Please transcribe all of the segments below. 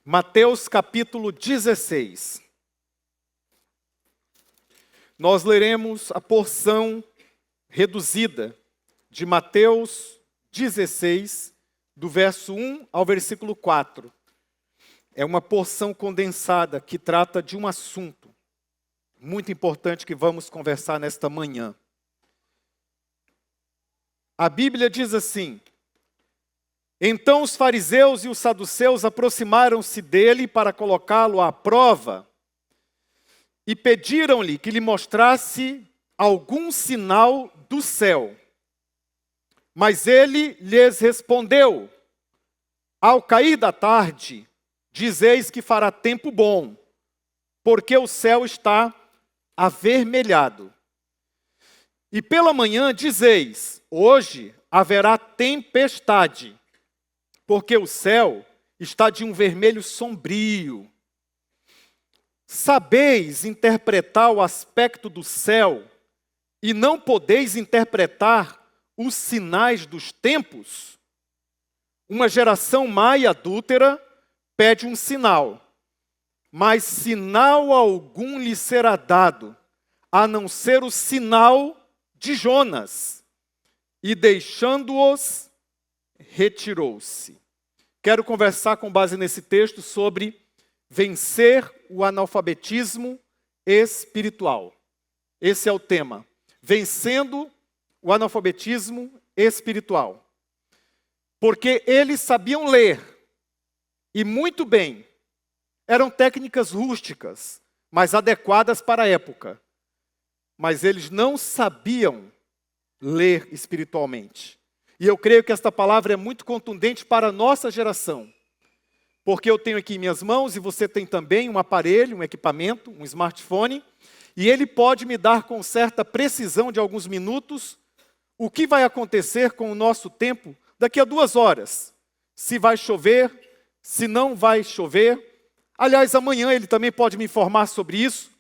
Mateus capítulo 16. Nós leremos a porção reduzida de Mateus 16, do verso 1 ao versículo 4. É uma porção condensada que trata de um assunto muito importante que vamos conversar nesta manhã. A Bíblia diz assim: então os fariseus e os saduceus aproximaram-se dele para colocá-lo à prova e pediram-lhe que lhe mostrasse algum sinal do céu. Mas ele lhes respondeu: ao cair da tarde, dizeis que fará tempo bom, porque o céu está avermelhado. E pela manhã dizeis: hoje haverá tempestade, porque o céu está de um vermelho sombrio. Sabeis interpretar o aspecto do céu e não podeis interpretar os sinais dos tempos? Uma geração má e adúltera pede um sinal, mas sinal algum lhe será dado, a não ser o sinal de Jonas. E deixando-os, retirou-se. Quero conversar com base nesse texto sobre vencer o analfabetismo espiritual. Esse é o tema. Vencendo o analfabetismo espiritual. Porque eles sabiam ler, e muito bem. Eram técnicas rústicas, mas adequadas para a época. Mas eles não sabiam ler espiritualmente. E eu creio que esta palavra é muito contundente para a nossa geração. Porque eu tenho aqui em minhas mãos, e você tem também um aparelho, um equipamento, um smartphone, e ele pode me dar com certa precisão de alguns minutos o que vai acontecer com o nosso tempo daqui a 2 horas. Se vai chover, se não vai chover. Aliás, amanhã ele também pode me informar sobre isso.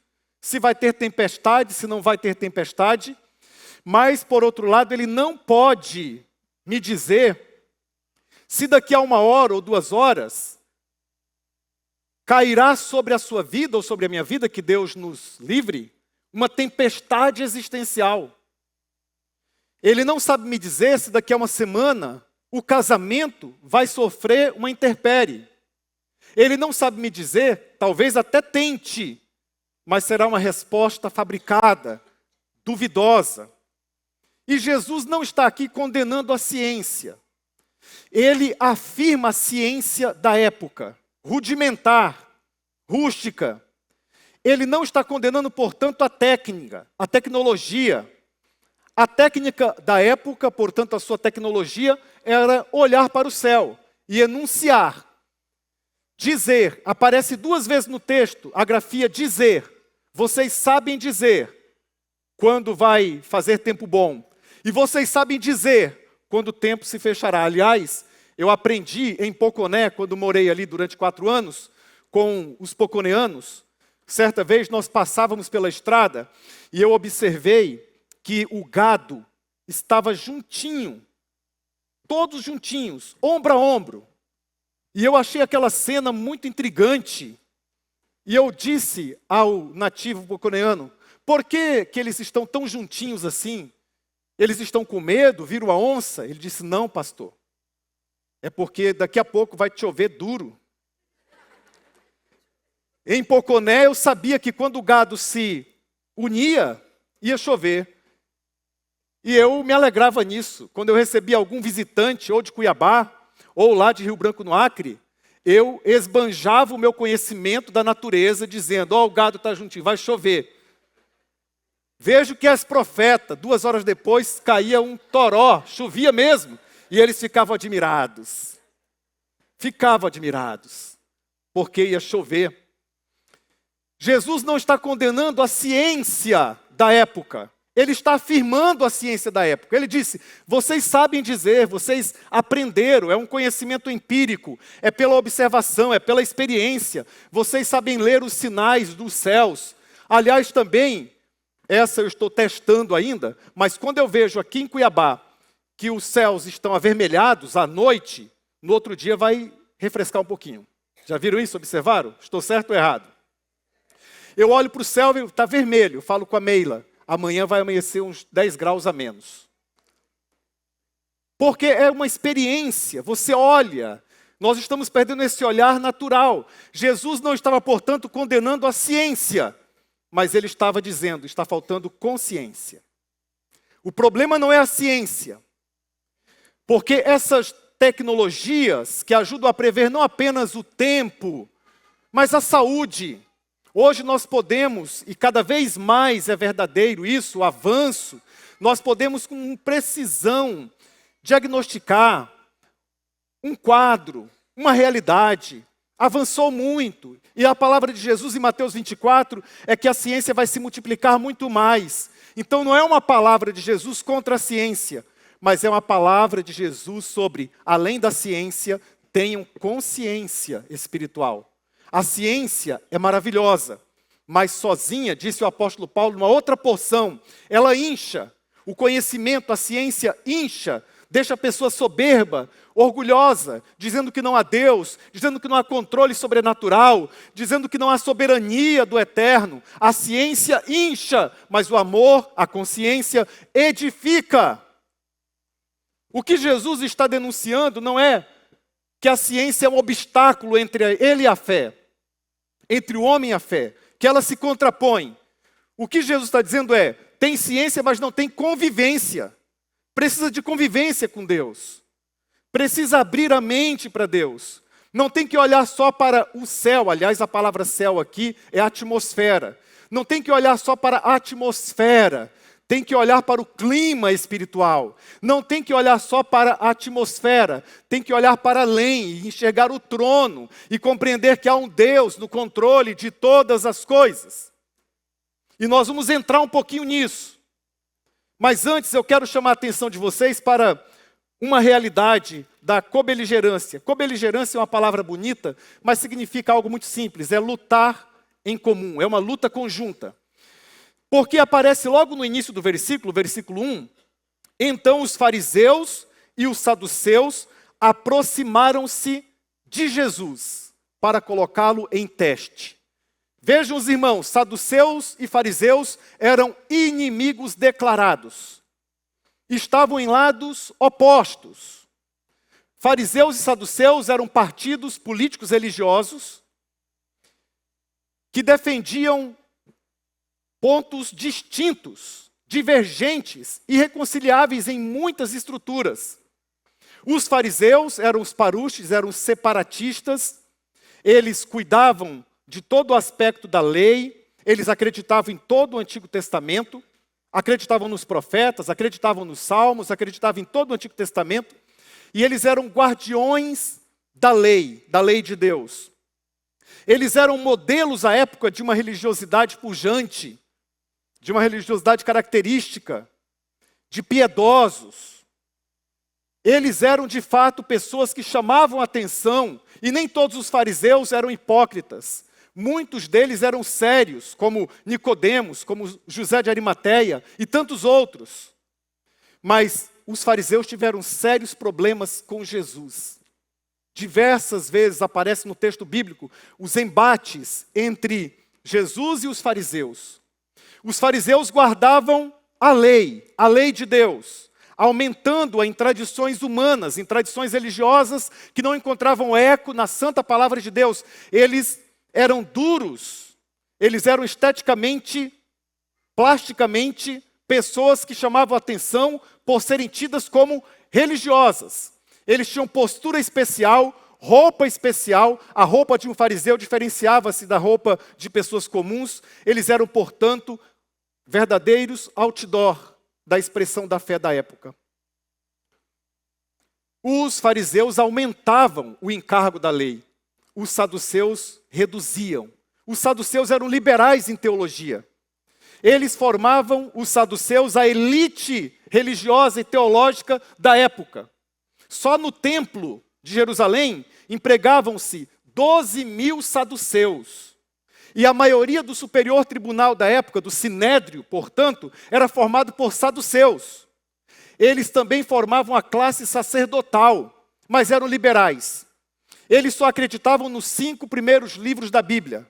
Se vai ter tempestade, se não vai ter tempestade. Mas, por outro lado, ele não pode me dizer se daqui a 1 hora ou 2 horas cairá sobre a sua vida ou sobre a minha vida, que Deus nos livre, uma tempestade existencial. Ele não sabe me dizer se daqui a 1 semana o casamento vai sofrer uma intempérie. Ele não sabe me dizer, talvez até tente, mas será uma resposta fabricada, duvidosa. E Jesus não está aqui condenando a ciência. Ele afirma a ciência da época, rudimentar, rústica. Ele não está condenando, portanto, a técnica, a tecnologia. A técnica da época, portanto, a sua tecnologia, era olhar para o céu e enunciar. Dizer, aparece 2 vezes no texto, a grafia dizer. Vocês sabem dizer quando vai fazer tempo bom. E vocês sabem dizer quando o tempo se fechará. Aliás, eu aprendi em Poconé, quando morei ali durante 4 anos, com os poconeanos. Certa vez nós passávamos pela estrada e eu observei que o gado estava juntinho, todos juntinhos, ombro a ombro. E eu achei aquela cena muito intrigante. E eu disse ao nativo poconeano: por que eles estão tão juntinhos assim? Eles estão com medo? Viram a onça? Ele disse: não, pastor. É porque daqui a pouco vai chover duro. Em Poconé eu sabia que quando o gado se unia, ia chover. E eu me alegrava nisso. Quando eu recebia algum visitante, ou de Cuiabá, ou lá de Rio Branco no Acre, eu esbanjava o meu conhecimento da natureza, dizendo: ó, o gado está juntinho, vai chover. Vejo que és profeta. 2 horas depois caía um toró, chovia mesmo. E eles ficavam admirados. Ficavam admirados, porque ia chover. Jesus não está condenando a ciência da época. Ele está afirmando a ciência da época. Ele disse: vocês sabem dizer, vocês aprenderam, é um conhecimento empírico, é pela observação, é pela experiência. Vocês sabem ler os sinais dos céus. Aliás, também, essa eu estou testando ainda, mas quando eu vejo aqui em Cuiabá que os céus estão avermelhados à noite, no outro dia vai refrescar um pouquinho. Já viram isso? Observaram? Estou certo ou errado? Eu olho para o céu e está vermelho. Eu falo com a Meila, amanhã vai amanhecer uns 10 graus a menos. Porque é uma experiência, você olha, nós estamos perdendo esse olhar natural. Jesus não estava, portanto, condenando a ciência, mas ele estava dizendo, está faltando consciência. O problema não é a ciência, porque essas tecnologias que ajudam a prever não apenas o tempo, mas a saúde. Hoje nós podemos, e cada vez mais é verdadeiro isso, o avanço, nós podemos com precisão diagnosticar um quadro, uma realidade. Avançou muito. E a palavra de Jesus em Mateus 24 é que a ciência vai se multiplicar muito mais. Então não é uma palavra de Jesus contra a ciência, mas é uma palavra de Jesus sobre, além da ciência, tenham consciência espiritual. A ciência é maravilhosa, mas sozinha, disse o apóstolo Paulo, numa outra porção, ela incha. O conhecimento, a ciência incha, deixa a pessoa soberba, orgulhosa, dizendo que não há Deus, dizendo que não há controle sobrenatural, dizendo que não há soberania do eterno. A ciência incha, mas o amor, a consciência, edifica. O que Jesus está denunciando não é que a ciência é um obstáculo entre ele e a fé, entre o homem e a fé, que ela se contrapõe. O que Jesus está dizendo é, tem ciência, mas não tem convivência. Precisa de convivência com Deus. Precisa abrir a mente para Deus. Não tem que olhar só para o céu. Aliás, a palavra céu aqui é atmosfera. Não tem que olhar só para a atmosfera. Tem que olhar para o clima espiritual. Não tem que olhar só para a atmosfera. Tem que olhar para além e enxergar o trono e compreender que há um Deus no controle de todas as coisas. E nós vamos entrar um pouquinho nisso. Mas antes eu quero chamar a atenção de vocês para uma realidade da cobeligerância. Cobeligerância é uma palavra bonita, mas significa algo muito simples. É lutar em comum, é uma luta conjunta. Porque aparece logo no início do versículo 1, então os fariseus e os saduceus aproximaram-se de Jesus para colocá-lo em teste. Vejam os irmãos, saduceus e fariseus eram inimigos declarados. Estavam em lados opostos. Fariseus e saduceus eram partidos políticos religiosos que defendiam pontos distintos, divergentes, irreconciliáveis em muitas estruturas. Os fariseus eram os paruches, eram os separatistas, eles cuidavam de todo o aspecto da lei, eles acreditavam em todo o Antigo Testamento, acreditavam nos profetas, acreditavam nos salmos, acreditavam em todo o Antigo Testamento, e eles eram guardiões da lei de Deus. Eles eram modelos à época de uma religiosidade pujante, de uma religiosidade característica, de piedosos. Eles eram de fato pessoas que chamavam a atenção, e nem todos os fariseus eram hipócritas. Muitos deles eram sérios, como Nicodemos, como José de Arimateia e tantos outros. Mas os fariseus tiveram sérios problemas com Jesus. Diversas vezes aparece no texto bíblico os embates entre Jesus e os fariseus. Os fariseus guardavam a lei de Deus, aumentando-a em tradições humanas, em tradições religiosas que não encontravam eco na santa palavra de Deus. Eles eram duros, eles eram esteticamente, plasticamente, pessoas que chamavam atenção por serem tidas como religiosas. Eles tinham postura especial, roupa especial. A roupa de um fariseu diferenciava-se da roupa de pessoas comuns. Eles eram, portanto, verdadeiros outdoor da expressão da fé da época. Os fariseus aumentavam o encargo da lei. Os saduceus reduziam. Os saduceus eram liberais em teologia. Eles formavam, os saduceus, a elite religiosa e teológica da época. Só no templo de Jerusalém empregavam-se 12.000 saduceus. E a maioria do superior tribunal da época, do sinédrio, portanto, era formado por saduceus. Eles também formavam a classe sacerdotal, mas eram liberais. Eles só acreditavam nos 5 primeiros livros da Bíblia,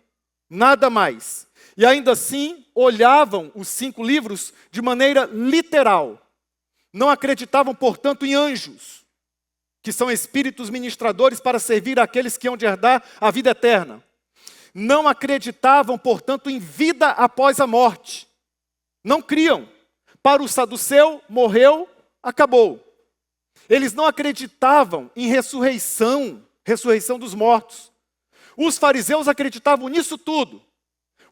nada mais. E ainda assim, olhavam os 5 livros de maneira literal. Não acreditavam, portanto, em anjos, que são espíritos ministradores para servir àqueles que hão de herdar a vida eterna. Não acreditavam, portanto, em vida após a morte. Não criam. Para o saduceu, morreu, acabou. Eles não acreditavam em ressurreição dos mortos. Os fariseus acreditavam nisso tudo.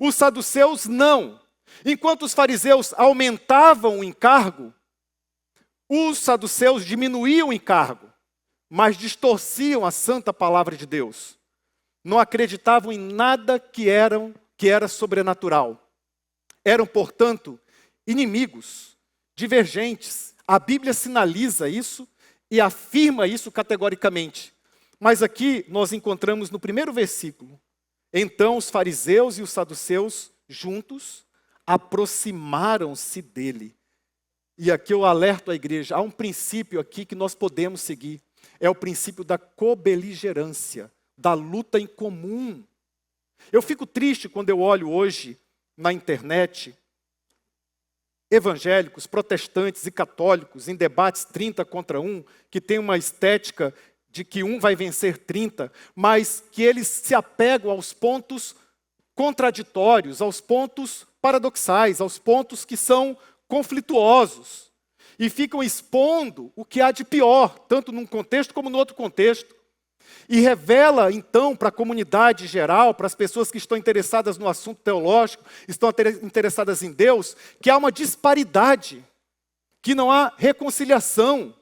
Os saduceus não. Enquanto os fariseus aumentavam o encargo, os saduceus diminuíam o encargo, mas distorciam a santa palavra de Deus. Não acreditavam em nada que era sobrenatural. Eram, portanto, inimigos, divergentes. A Bíblia sinaliza isso e afirma isso categoricamente. Mas aqui nós encontramos no primeiro versículo: então os fariseus e os saduceus juntos aproximaram-se dele. E aqui eu alerto a igreja, há um princípio aqui que nós podemos seguir. É o princípio da cobeligerância, da luta em comum. Eu fico triste quando eu olho hoje na internet evangélicos, protestantes e católicos em debates 30 contra 1, que tem uma estética de que um vai vencer 30, mas que eles se apegam aos pontos contraditórios, aos pontos paradoxais, aos pontos que são conflituosos, e ficam expondo o que há de pior, tanto num contexto como no outro contexto. E revela, então, para a comunidade geral, para as pessoas que estão interessadas no assunto teológico, estão interessadas em Deus, que há uma disparidade, que não há reconciliação.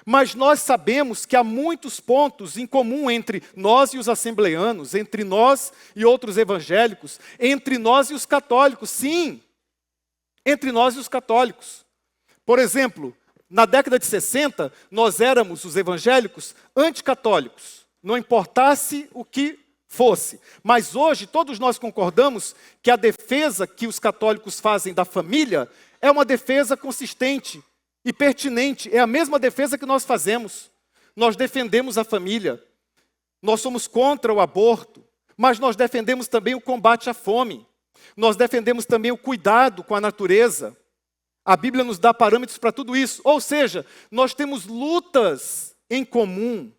Mas nós sabemos que há muitos pontos em comum entre nós e os assembleanos, entre nós e outros evangélicos, entre nós e os católicos, sim, entre nós e os católicos. Por exemplo, na década de 60, nós éramos, os evangélicos, anticatólicos. Não importasse o que fosse. Mas hoje todos nós concordamos que a defesa que os católicos fazem da família é uma defesa consistente e pertinente. É a mesma defesa que nós fazemos. Nós defendemos a família. Nós somos contra o aborto, mas nós defendemos também o combate à fome. Nós defendemos também o cuidado com a natureza. A Bíblia nos dá parâmetros para tudo isso. Ou seja, nós temos lutas em comum,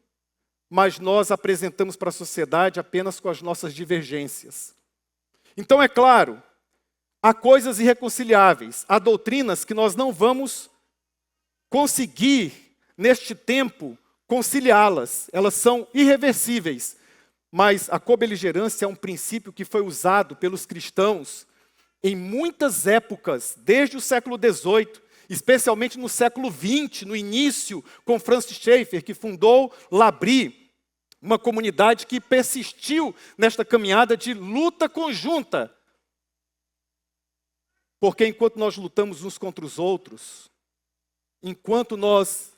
mas nós apresentamos para a sociedade apenas com as nossas divergências. Então, é claro, há coisas irreconciliáveis, há doutrinas que nós não vamos conseguir, neste tempo, conciliá-las. Elas são irreversíveis, mas a cobeligerância é um princípio que foi usado pelos cristãos em muitas épocas, desde o século XVIII, especialmente no século XX, no início, com Francis Schaeffer, que fundou L'Abri, uma comunidade que persistiu nesta caminhada de luta conjunta. Porque enquanto nós lutamos uns contra os outros, enquanto nós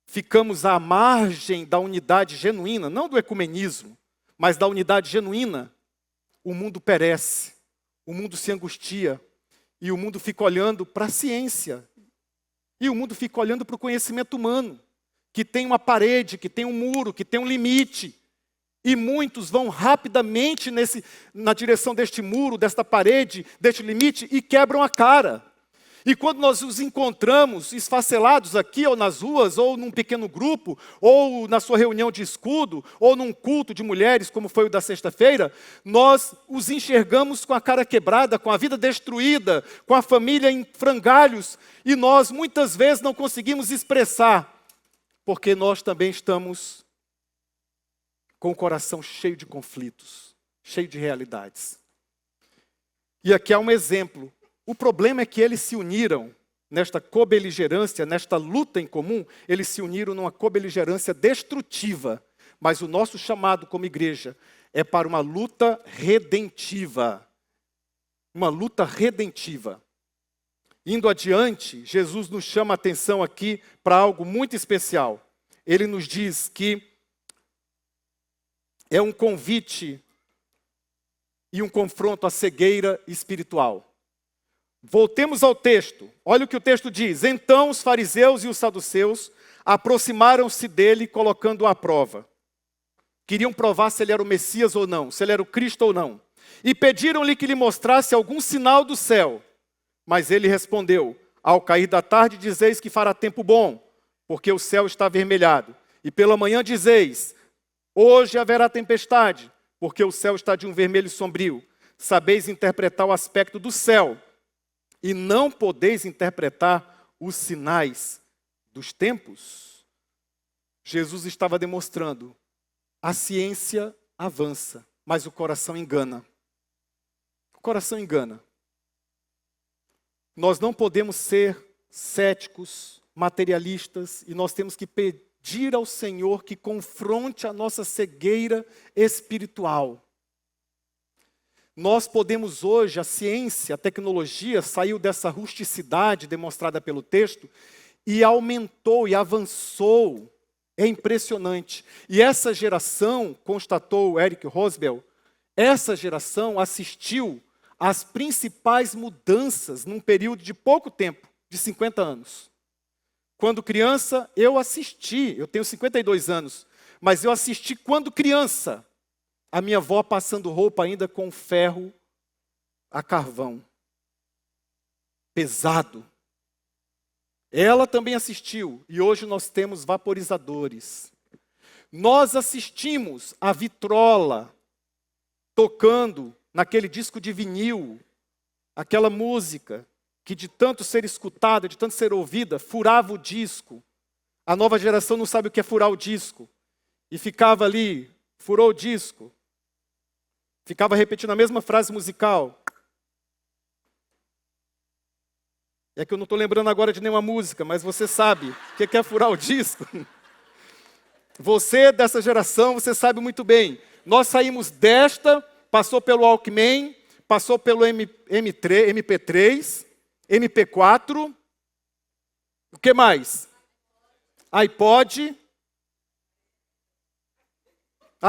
ficamos à margem da unidade genuína, não do ecumenismo, mas da unidade genuína, o mundo perece, o mundo se angustia, e o mundo fica olhando para a ciência, e o mundo fica olhando para o conhecimento humano, que tem uma parede, que tem um muro, que tem um limite. E muitos vão rapidamente na direção deste muro, desta parede, deste limite, e quebram a cara. E quando nós os encontramos esfacelados aqui, ou nas ruas, ou num pequeno grupo, ou na sua reunião de escudo, ou num culto de mulheres, como foi o da sexta-feira, nós os enxergamos com a cara quebrada, com a vida destruída, com a família em frangalhos, e nós muitas vezes não conseguimos expressar, porque nós também estamos com o coração cheio de conflitos, cheio de realidades. E aqui há um exemplo. O problema é que eles se uniram nesta cobeligerância, nesta luta em comum, eles se uniram numa cobeligerância destrutiva. Mas o nosso chamado como igreja é para uma luta redentiva. Uma luta redentiva. Indo adiante, Jesus nos chama a atenção aqui para algo muito especial. Ele nos diz que é um convite e um confronto à cegueira espiritual. Voltemos ao texto. Olha o que o texto diz. Então os fariseus e os saduceus aproximaram-se dele, colocando-o à prova. Queriam provar se ele era o Messias ou não, se ele era o Cristo ou não. E pediram-lhe que lhe mostrasse algum sinal do céu. Mas ele respondeu: ao cair da tarde dizeis que fará tempo bom, porque o céu está avermelhado. E pela manhã dizeis: hoje haverá tempestade, porque o céu está de um vermelho sombrio. Sabeis interpretar o aspecto do céu, e não podeis interpretar os sinais dos tempos. Jesus estava demonstrando: a ciência avança, mas o coração engana. O coração engana. Nós não podemos ser céticos, materialistas, e nós temos que pedir ao Senhor que confronte a nossa cegueira espiritual. Nós podemos hoje, a ciência, a tecnologia saiu dessa rusticidade demonstrada pelo texto e aumentou e avançou. É impressionante. E essa geração, constatou Eric Hobsbawm, essa geração assistiu às principais mudanças num período de pouco tempo, de 50 anos. Quando criança, eu tenho 52 anos, mas eu assisti quando criança, a minha avó passando roupa ainda com ferro a carvão. Pesado. Ela também assistiu, e hoje nós temos vaporizadores. Nós assistimos a vitrola tocando naquele disco de vinil, aquela música que de tanto ser escutada, de tanto ser ouvida, furava o disco. A nova geração não sabe o que é furar o disco. E ficava ali, furou o disco. Ficava repetindo a mesma frase musical. É que eu não estou lembrando agora de nenhuma música, mas você sabe o que é furar o disco. Você dessa geração, você sabe muito bem. Nós saímos desta, passou pelo Walkman, passou pelo MP3, MP4. O que mais? iPod,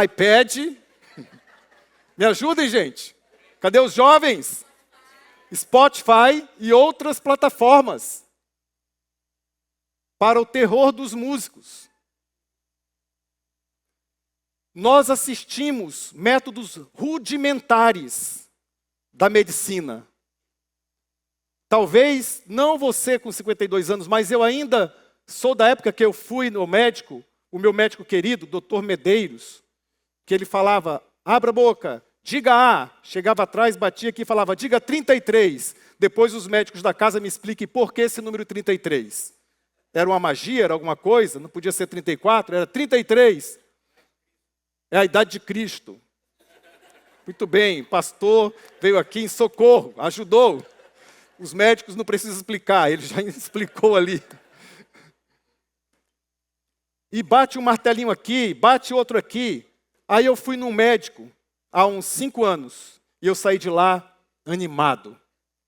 iPad. Me ajudem, gente. Cadê os jovens? Spotify e outras plataformas. Para o terror dos músicos. Nós assistimos métodos rudimentares da medicina. Talvez, não você com 52 anos, mas eu ainda sou da época que eu fui no médico, o meu médico querido, Dr. Medeiros, que ele falava: abra a boca, diga A. Chegava atrás, batia aqui e falava: diga 33. Depois os médicos da casa me expliquem por que esse número 33. Era uma magia, era alguma coisa? Não podia ser 34, era 33. É a idade de Cristo. Muito bem, pastor veio aqui em socorro, ajudou. Os médicos não precisam explicar, ele já explicou ali. E bate um martelinho aqui, bate outro aqui. Aí eu fui num médico há uns 5 anos e eu saí de lá animado.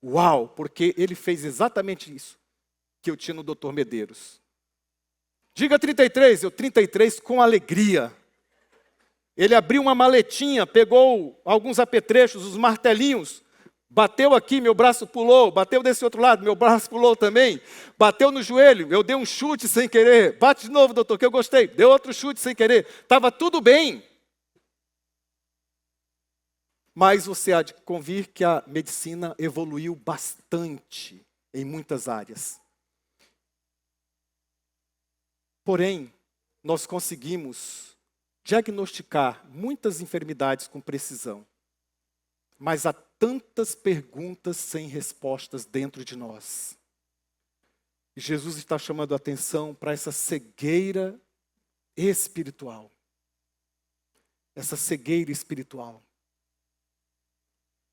Uau, porque ele fez exatamente isso que eu tinha no Dr. Medeiros. Diga 33, eu 33 com alegria. Ele abriu uma maletinha, pegou alguns apetrechos, os martelinhos, bateu aqui, meu braço pulou, bateu desse outro lado, meu braço pulou também, bateu no joelho, eu dei um chute sem querer, bate de novo, doutor, que eu gostei, deu outro chute sem querer, estava tudo bem. Mas você há de convir que a medicina evoluiu bastante em muitas áreas. Porém, nós conseguimos diagnosticar muitas enfermidades com precisão. Mas há tantas perguntas sem respostas dentro de nós. E Jesus está chamando a atenção para essa cegueira espiritual. Essa cegueira espiritual.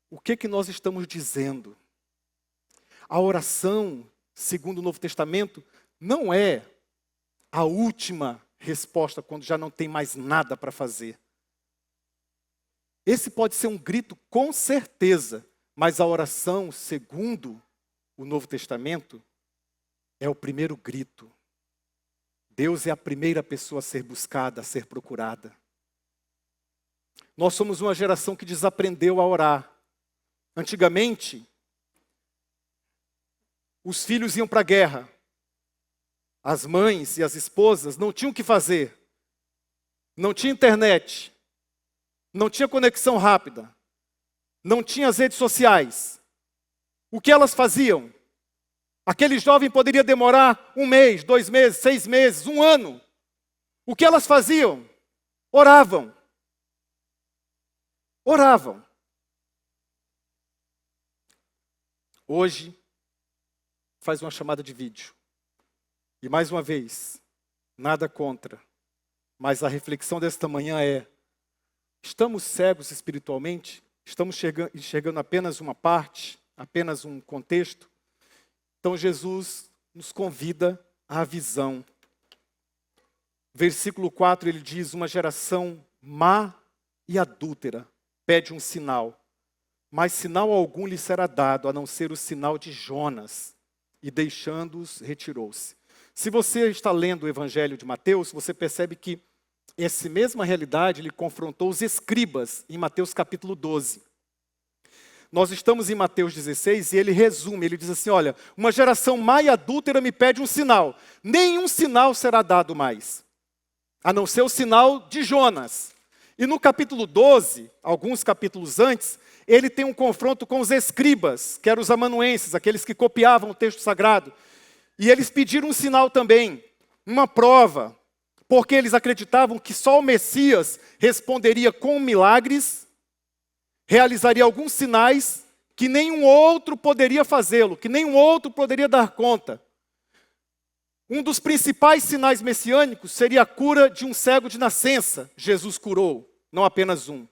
O que nós estamos dizendo? A oração, segundo o Novo Testamento, não é a última resposta quando já não tem mais nada para fazer. Esse pode ser um grito com certeza, mas a oração, segundo o Novo Testamento, é o primeiro grito. Deus é a primeira pessoa a ser buscada, a ser procurada. Nós somos uma geração que desaprendeu a orar. Antigamente, os filhos iam para a guerra. As mães e as esposas não tinham o que fazer. não tinha internet, não tinha conexão rápida, não tinha as redes sociais. O que elas faziam? Aquele jovem poderia demorar 1 mês, 2 meses, 6 meses, 1 ano. O que elas faziam? Oravam. Oravam. Hoje, faz uma chamada de vídeo. E mais uma vez, nada contra. Mas a reflexão desta manhã é: estamos cegos espiritualmente? Estamos enxergando apenas uma parte, apenas um contexto? Então Jesus nos convida à visão. Versículo 4, ele diz: uma geração má e adúltera pede um sinal, mas sinal algum lhe será dado, a não ser o sinal de Jonas. E deixando-os, retirou-se. Se você está lendo o Evangelho de Mateus, você percebe que essa mesma realidade ele confrontou os escribas em Mateus capítulo 12. Nós estamos em Mateus 16 e ele resume, ele diz assim: olha, uma geração má e adúltera me pede um sinal. Nenhum sinal será dado mais, a não ser o sinal de Jonas. E no capítulo 12, alguns capítulos antes, ele tem um confronto com os escribas, que eram os amanuenses, aqueles que copiavam o texto sagrado. E eles pediram um sinal também, uma prova, porque eles acreditavam que só o Messias responderia com milagres, realizaria alguns sinais que nenhum outro poderia fazê-lo, que nenhum outro poderia dar conta. Um dos principais sinais messiânicos seria a cura de um cego de nascença. Jesus curou, não apenas um.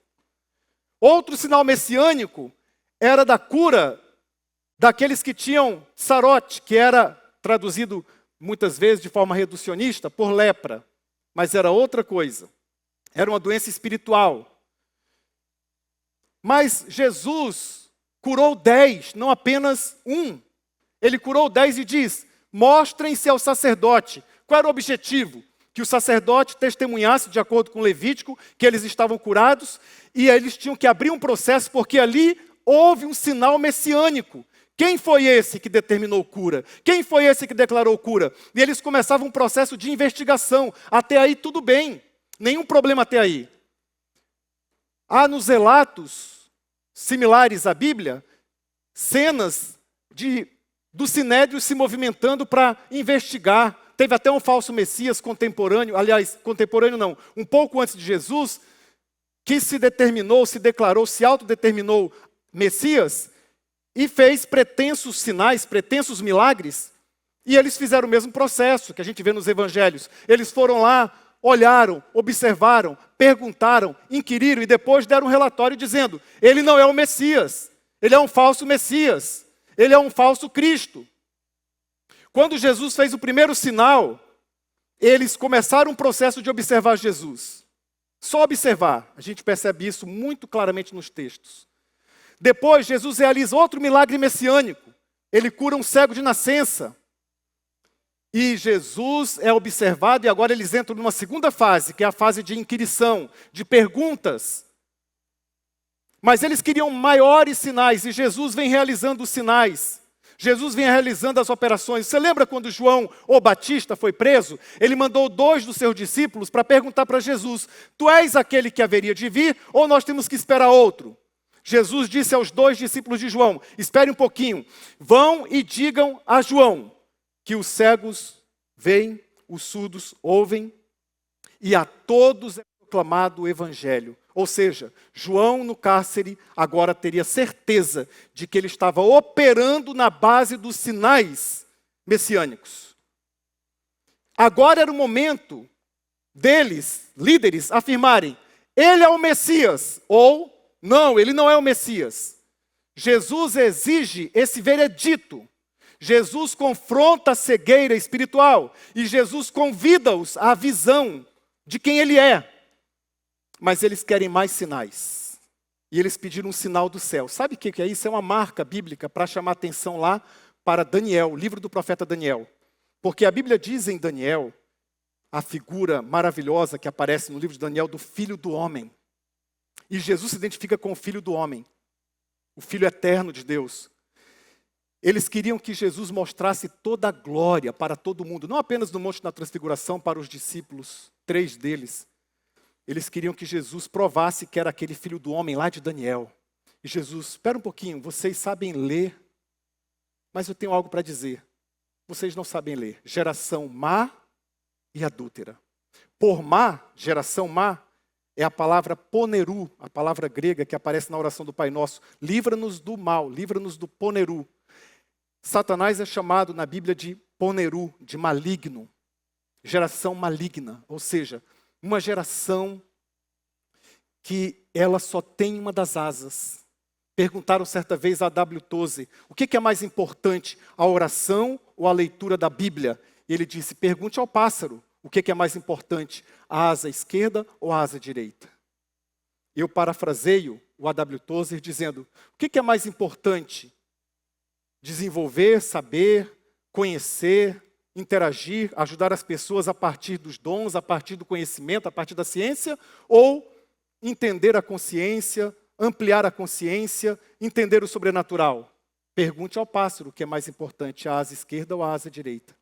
Outro sinal messiânico era da cura daqueles que tinham sarote, que era traduzido muitas vezes de forma reducionista por lepra, mas era outra coisa. Era uma doença espiritual. Mas Jesus curou 10, não apenas um. Ele curou 10 e diz: mostrem-se ao sacerdote. Qual era o objetivo? Que o sacerdote testemunhasse, de acordo com o Levítico, que eles estavam curados, e eles tinham que abrir um processo, porque ali houve um sinal messiânico. Quem foi esse que determinou cura? Quem foi esse que declarou cura? E eles começavam um processo de investigação. Até aí tudo bem, nenhum problema até aí. Há nos relatos similares à Bíblia, cenas do Sinédrio se movimentando para investigar. Teve até um falso Messias contemporâneo, aliás, contemporâneo não, um pouco antes de Jesus, que se declarou, se autodeterminou Messias e fez pretensos sinais, pretensos milagres. E eles fizeram o mesmo processo que a gente vê nos evangelhos. Eles foram lá, olharam, observaram, perguntaram, inquiriram e depois deram um relatório dizendo: ele não é o Messias, ele é um falso Messias, ele é um falso Cristo. Quando Jesus fez o primeiro sinal, eles começaram um processo de observar Jesus. Só observar, a gente percebe isso muito claramente nos textos. Depois, Jesus realiza outro milagre messiânico. Ele cura um cego de nascença. E Jesus é observado e agora eles entram numa segunda fase, que é a fase de inquirição, de perguntas. Mas eles queriam maiores sinais e Jesus vem realizando os sinais. Jesus vem realizando as operações. Você lembra quando João, o Batista, foi preso? Ele mandou 2 dos seus discípulos para perguntar para Jesus: tu és aquele que haveria de vir ou nós temos que esperar outro? Jesus disse aos 2 discípulos de João: espere um pouquinho, vão e digam a João que os cegos veem, os surdos ouvem e a todos é proclamado o evangelho. Ou seja, João no cárcere agora teria certeza de que ele estava operando na base dos sinais messiânicos. Agora era o momento deles, líderes, afirmarem: ele é o Messias, ou não, ele não é o Messias. Jesus exige esse veredito. Jesus confronta a cegueira espiritual e Jesus convida-os à visão de quem ele é. Mas eles querem mais sinais. E eles pediram um sinal do céu. Sabe o que é isso? É uma marca bíblica para chamar atenção lá para Daniel, o livro do profeta Daniel. Porque a Bíblia diz em Daniel, a figura maravilhosa que aparece no livro de Daniel do Filho do Homem. E Jesus se identifica com o Filho do Homem, o Filho eterno de Deus. Eles queriam que Jesus mostrasse toda a glória para todo mundo, não apenas no Monte da Transfiguração para os discípulos, 3 deles, Eles queriam que Jesus provasse que era aquele filho do homem lá de Daniel. E Jesus, espera um pouquinho, vocês sabem ler, mas eu tenho algo para dizer. Vocês não sabem ler. Geração má e adúltera. Por má, geração má, é a palavra poneru, a palavra grega que aparece na oração do Pai Nosso. Livra-nos do mal, livra-nos do poneru. Satanás é chamado na Bíblia de poneru, de maligno. Geração maligna, ou seja, uma geração que ela só tem uma das asas. Perguntaram certa vez a W. Tozer, o que é mais importante, a oração ou a leitura da Bíblia? E ele disse, pergunte ao pássaro, o que é mais importante, a asa esquerda ou a asa direita? Eu parafraseio o A.W. Tozer dizendo, o que é mais importante? Desenvolver, saber, conhecer, interagir, ajudar as pessoas a partir dos dons, a partir do conhecimento, a partir da ciência, ou entender a consciência, ampliar a consciência, entender o sobrenatural? Pergunte ao pássaro o que é mais importante, a asa esquerda ou a asa direita.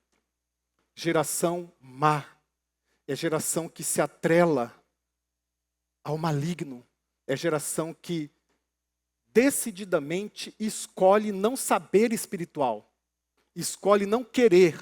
Geração má é geração que se atrela ao maligno. É geração que decididamente escolhe não saber espiritual, escolhe não querer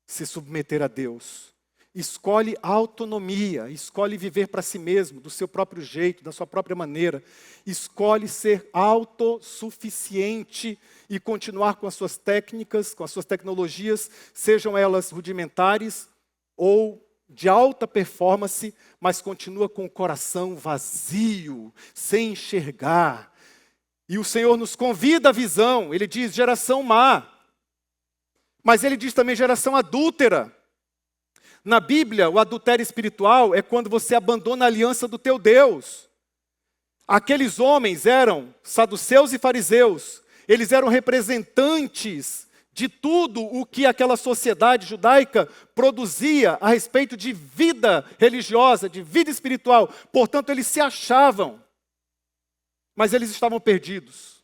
se submeter a Deus. Escolhe a autonomia, escolhe viver para si mesmo, do seu próprio jeito, da sua própria maneira. Escolhe ser autossuficiente e continuar com as suas técnicas, com as suas tecnologias, sejam elas rudimentares ou de alta performance, mas continua com o coração vazio, sem enxergar. E o Senhor nos convida à visão, Ele diz geração má, mas Ele diz também geração adúltera. Na Bíblia, o adultério espiritual é quando você abandona a aliança do teu Deus. Aqueles homens eram saduceus e fariseus. Eles eram representantes de tudo o que aquela sociedade judaica produzia a respeito de vida religiosa, de vida espiritual. Portanto, eles se achavam, mas eles estavam perdidos.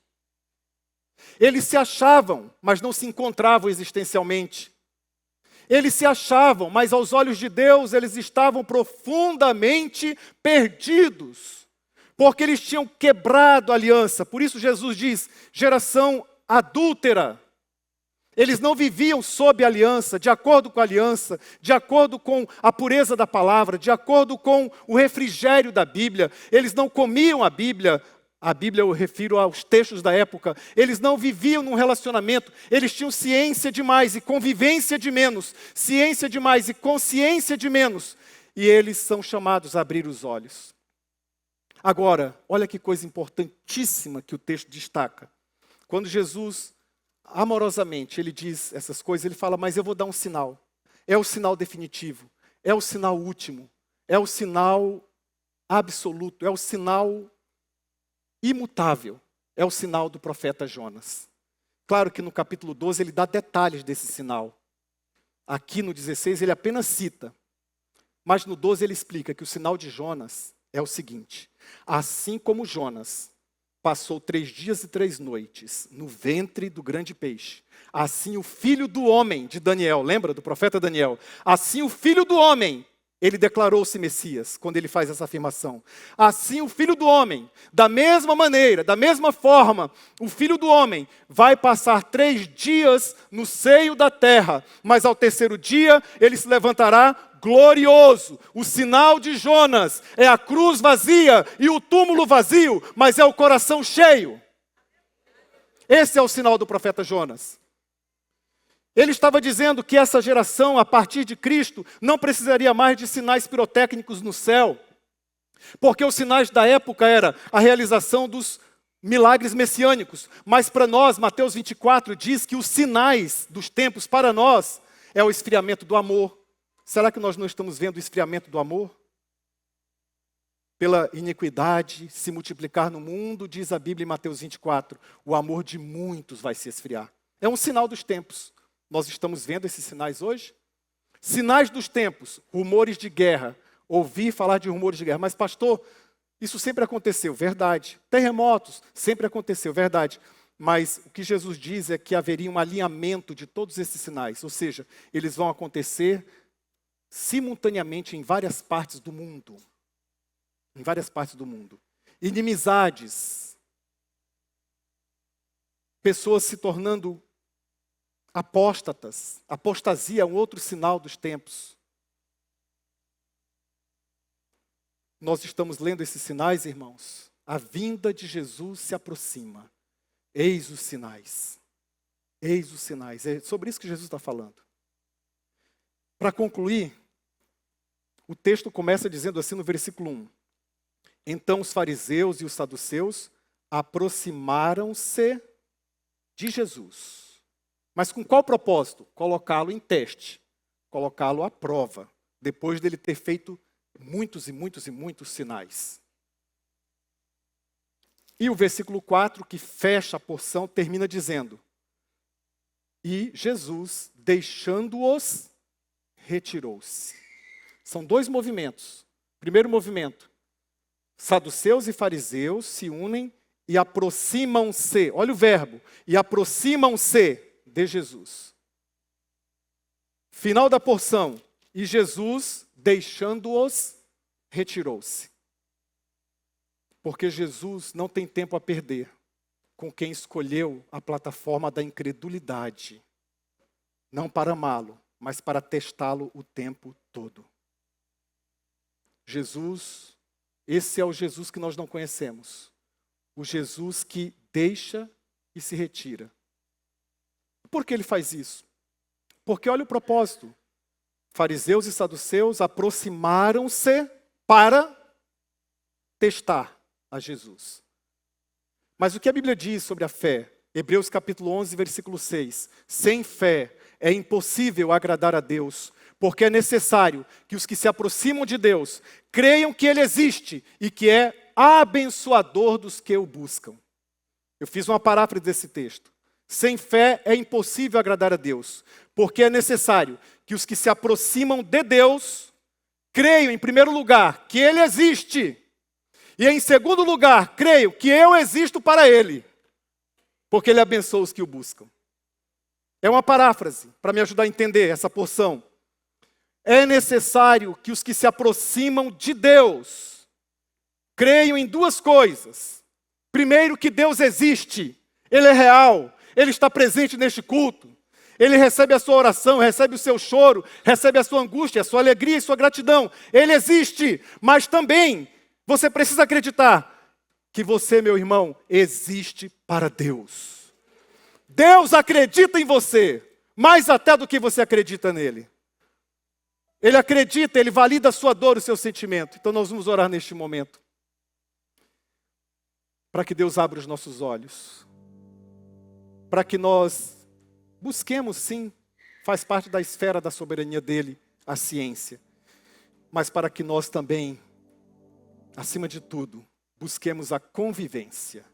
Eles se achavam, mas não se encontravam existencialmente. Eles se achavam, mas aos olhos de Deus eles estavam profundamente perdidos, porque eles tinham quebrado a aliança. Por isso Jesus diz, geração adúltera. Eles não viviam sob a aliança, de acordo com a aliança, de acordo com a pureza da palavra, de acordo com o refrigério da Bíblia. Eles não comiam a Bíblia eu refiro aos textos da época. Eles não viviam num relacionamento, eles tinham ciência demais e convivência de menos, ciência demais e consciência de menos. E eles são chamados a abrir os olhos. Agora, olha que coisa importantíssima que o texto destaca. Quando Jesus, amorosamente, ele diz essas coisas, ele fala, mas eu vou dar um sinal. É o sinal definitivo, é o sinal último, é o sinal absoluto, é o sinal imutável, é o sinal do profeta Jonas. Claro que no capítulo 12 ele dá detalhes desse sinal. Aqui no 16 ele apenas cita. Mas no 12 ele explica que o sinal de Jonas é o seguinte. Assim como Jonas passou 3 dias e 3 noites no ventre do grande peixe, assim o filho do homem de Daniel, lembra do profeta Daniel? Assim o filho do homem, ele declarou-se Messias, quando ele faz essa afirmação. Assim o Filho do Homem, da mesma maneira, da mesma forma, o Filho do Homem vai passar 3 dias no seio da terra, mas ao 3º dia ele se levantará glorioso. O sinal de Jonas é a cruz vazia e o túmulo vazio, mas é o coração cheio. Esse é o sinal do profeta Jonas. Ele estava dizendo que essa geração, a partir de Cristo, não precisaria mais de sinais pirotécnicos no céu, porque os sinais da época era a realização dos milagres messiânicos. Mas para nós, Mateus 24 diz que os sinais dos tempos para nós é o esfriamento do amor. Será que nós não estamos vendo o esfriamento do amor? Pela iniquidade se multiplicar no mundo, diz a Bíblia em Mateus 24, o amor de muitos vai se esfriar. É um sinal dos tempos. Nós estamos vendo esses sinais hoje? Sinais dos tempos, rumores de guerra. Ouvi falar de rumores de guerra. Mas pastor, isso sempre aconteceu, verdade. Terremotos, sempre aconteceu, verdade. Mas o que Jesus diz é que haveria um alinhamento de todos esses sinais. Ou seja, eles vão acontecer simultaneamente em várias partes do mundo. Em várias partes do mundo. Inimizades. Pessoas se tornando apóstatas. Apostasia é um outro sinal dos tempos. Nós estamos lendo esses sinais, irmãos. A vinda de Jesus se aproxima. Eis os sinais. Eis os sinais. É sobre isso que Jesus está falando. Para concluir, o texto começa dizendo assim no versículo 1. Então os fariseus e os saduceus aproximaram-se de Jesus. Mas com qual propósito? Colocá-lo em teste. Colocá-lo à prova. Depois dele ter feito muitos e muitos e muitos sinais. E o versículo 4, que fecha a porção, termina dizendo: e Jesus, deixando-os, retirou-se. São dois movimentos. Primeiro movimento, saduceus e fariseus se unem e aproximam-se. Olha o verbo. E aproximam-se de Jesus. Final da porção. E Jesus, deixando-os, retirou-se. Porque Jesus não tem tempo a perder com quem escolheu a plataforma da incredulidade. Não para amá-lo, mas para testá-lo o tempo todo. Jesus, esse é o Jesus que nós não conhecemos. O Jesus que deixa e se retira. Por que ele faz isso? Porque olha o propósito. Fariseus e saduceus aproximaram-se para testar a Jesus. Mas o que a Bíblia diz sobre a fé? Hebreus capítulo 11, versículo 6. Sem fé é impossível agradar a Deus, porque é necessário que os que se aproximam de Deus creiam que Ele existe e que é abençoador dos que o buscam. Eu fiz uma paráfrase desse texto. Sem fé é impossível agradar a Deus, porque é necessário que os que se aproximam de Deus creiam, em primeiro lugar, que Ele existe. E em segundo lugar, creio que eu existo para Ele, porque Ele abençoa os que o buscam. É uma paráfrase para me ajudar a entender essa porção. É necessário que os que se aproximam de Deus creiam em duas coisas. Primeiro, que Deus existe, Ele é real, Ele está presente neste culto. Ele recebe a sua oração, recebe o seu choro, recebe a sua angústia, a sua alegria e sua gratidão. Ele existe, mas também você precisa acreditar que você, meu irmão, existe para Deus. Deus acredita em você, mais até do que você acredita nele. Ele acredita, Ele valida a sua dor, o seu sentimento. Então nós vamos orar neste momento. Para que Deus abra os nossos olhos. Para que nós busquemos, sim, faz parte da esfera da soberania dEle, a ciência. Mas para que nós também, acima de tudo, busquemos a convivência.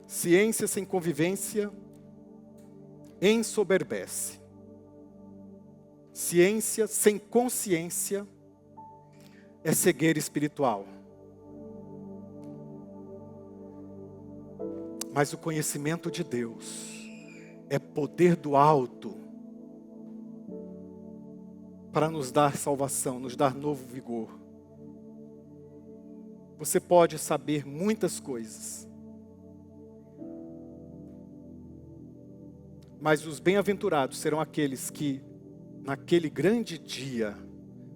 Ciência sem convivência ensoberbece. Ciência sem consciência é cegueira espiritual. Mas o conhecimento de Deus é poder do alto para nos dar salvação, nos dar novo vigor. Você pode saber muitas coisas, mas os bem-aventurados serão aqueles que, naquele grande dia,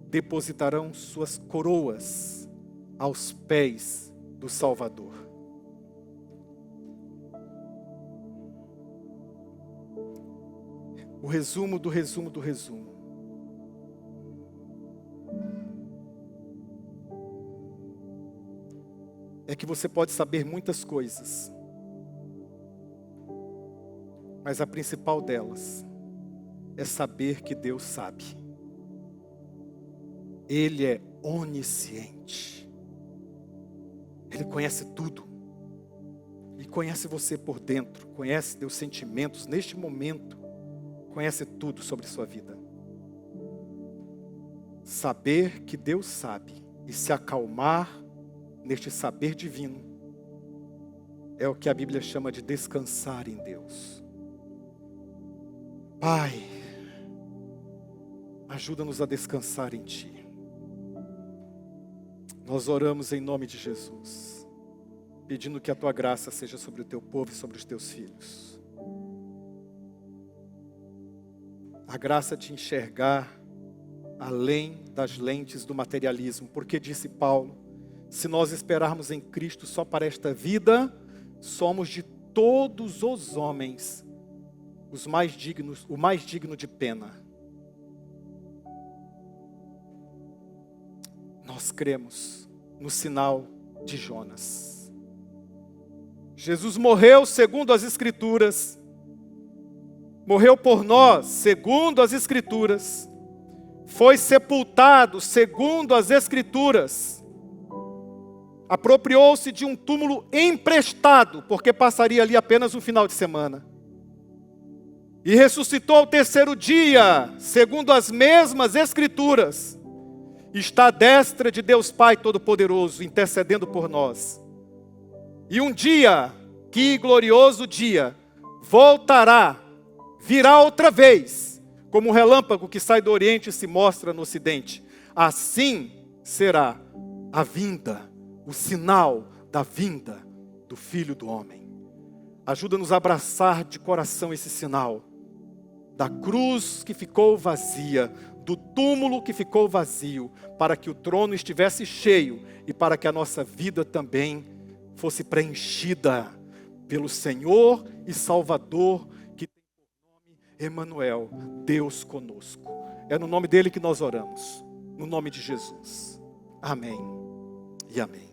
depositarão suas coroas aos pés do Salvador. O resumo do resumo do resumo. É que você pode saber muitas coisas, mas a principal delas é saber que Deus sabe. Ele é onisciente. Ele conhece tudo. E conhece você por dentro, conhece teus sentimentos neste momento, conhece tudo sobre sua vida. Saber que Deus sabe e se acalmar neste saber divino é o que a Bíblia chama de descansar em Deus. Pai, Ajuda-nos a descansar em Ti. Nós oramos em nome de Jesus, pedindo que a Tua graça seja sobre o Teu povo e sobre os Teus filhos. A graça de enxergar além das lentes do materialismo, porque disse Paulo, se nós esperarmos em Cristo só para esta vida, somos de todos os homens o mais digno de pena. Nós cremos no sinal de Jonas. Jesus morreu segundo as Escrituras, morreu por nós segundo as Escrituras, foi sepultado segundo as Escrituras, apropriou-se de um túmulo emprestado, porque passaria ali apenas um final de semana, e ressuscitou ao terceiro dia, segundo as mesmas Escrituras, está à destra de Deus Pai Todo-Poderoso, intercedendo por nós. E um dia, que glorioso dia, voltará, virá outra vez, como um relâmpago que sai do Oriente e se mostra no Ocidente. Assim será a vinda, o sinal da vinda do Filho do Homem. Ajuda-nos a abraçar de coração esse sinal, da cruz que ficou vazia, do túmulo que ficou vazio, para que o trono estivesse cheio e para que a nossa vida também fosse preenchida pelo Senhor e Salvador, que tem por nome Emanuel, Deus conosco. É no nome dele que nós oramos, no nome de Jesus. Amém e amém.